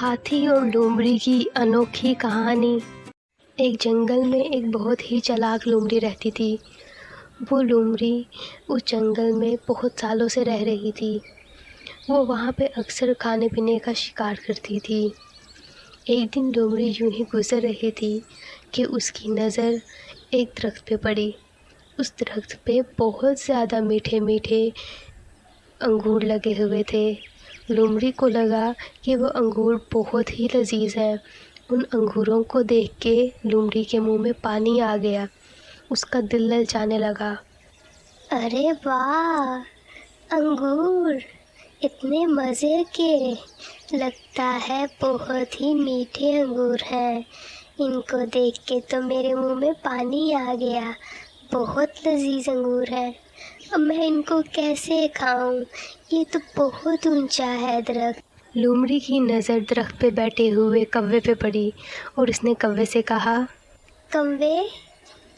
हाथी और लोमड़ी की अनोखी कहानी। एक जंगल में एक बहुत ही चालाक लोमड़ी रहती थी। वो लोमड़ी उस जंगल में बहुत सालों से रह रही थी। वो वहाँ पे अक्सर खाने पीने का शिकार करती थी। एक दिन लोमड़ी यूं ही गुजर रही थी कि उसकी नज़र एक दरख्त पे पड़ी। उस दरख्त पे बहुत ज़्यादा मीठे मीठे अंगूर लगे हुए थे। लोमड़ी को लगा कि वो अंगूर बहुत ही लजीज हैं। उन अंगूरों को देख के लोमड़ी के मुंह में पानी आ गया। उसका दिल ललचाने लगा। अरे वाह, अंगूर इतने मज़े के, लगता है बहुत ही मीठे अंगूर हैं। इनको देख के तो मेरे मुंह में पानी आ गया। बहुत लजीज अंगूर है। अब मैं इनको कैसे खाऊं? ये तो बहुत ऊंचा है दरख्त। लोमड़ी की नज़र दरख्त पे बैठे हुए कौवे पे पड़ी और उसने कौवे से कहा, कौवे,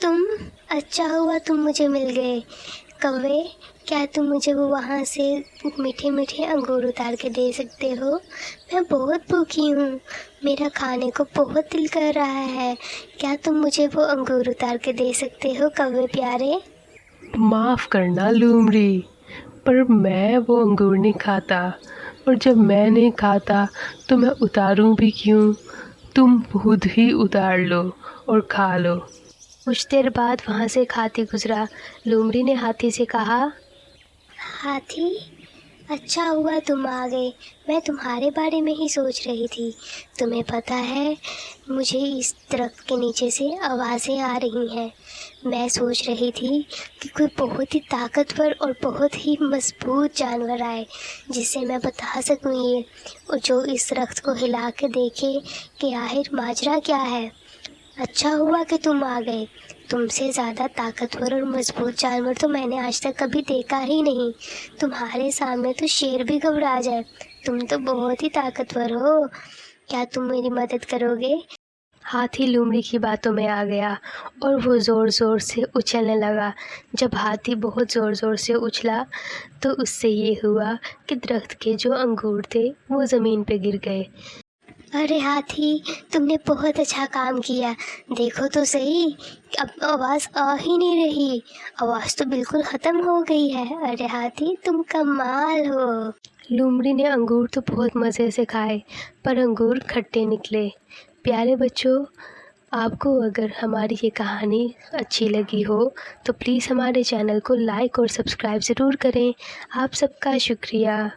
तुम अच्छा हुआ तुम मुझे मिल गए। कौवे, क्या तुम मुझे वो वहाँ से मीठे मीठे अंगूर उतार के दे सकते हो? मैं बहुत भूखी हूँ, मेरा खाने को बहुत दिल कर रहा है। क्या तुम मुझे वो अंगूर उतार के दे सकते हो कौवे प्यारे? माफ़ करना लोमड़ी, पर मैं वो अंगूर नहीं खाता, और जब मैं नहीं खाता तो मैं उतारूं भी क्यों? तुम खुद ही उतार लो और खा लो। कुछ देर बाद वहाँ से एक हाथी गुजरा। लोमड़ी ने हाथी से कहा, हाथी, अच्छा हुआ तुम आ गए। मैं तुम्हारे बारे में ही सोच रही थी। तुम्हें पता है, मुझे इस दरख्त के नीचे से आवाज़ें आ रही हैं। मैं सोच रही थी कि कोई बहुत ही ताकतवर और बहुत ही मजबूत जानवर आए जिसे मैं बता सकूं ये, और जो इस दरख्त को हिला के देखे कि आखिर माजरा क्या है। अच्छा हुआ कि तुम आ गए। तुमसे ज़्यादा ताकतवर और मजबूत जानवर तो मैंने आज तक कभी देखा ही नहीं। तुम्हारे सामने तो शेर भी घबरा जाए। तुम तो बहुत ही ताकतवर हो। क्या तुम मेरी मदद करोगे? हाथी लोमड़ी की बातों में आ गया और वो ज़ोर ज़ोर से उछलने लगा। जब हाथी बहुत ज़ोर ज़ोर से उछला तो उससे ये हुआ कि दरख्त के जो अंगूर थे वो ज़मीन पे गिर गए। अरे हाथी, तुमने बहुत अच्छा काम किया। देखो तो सही, अब आवाज़ आ ही नहीं रही। आवाज़ तो बिल्कुल ख़त्म हो गई है। अरे हाथी, तुम कमाल हो। लोमड़ी ने अंगूर तो बहुत मज़े से खाए, पर अंगूर खट्टे निकले। प्यारे बच्चों, आपको अगर हमारी ये कहानी अच्छी लगी हो तो प्लीज़ हमारे चैनल को लाइक और सब्सक्राइब ज़रूर करें। आप सबका शुक्रिया।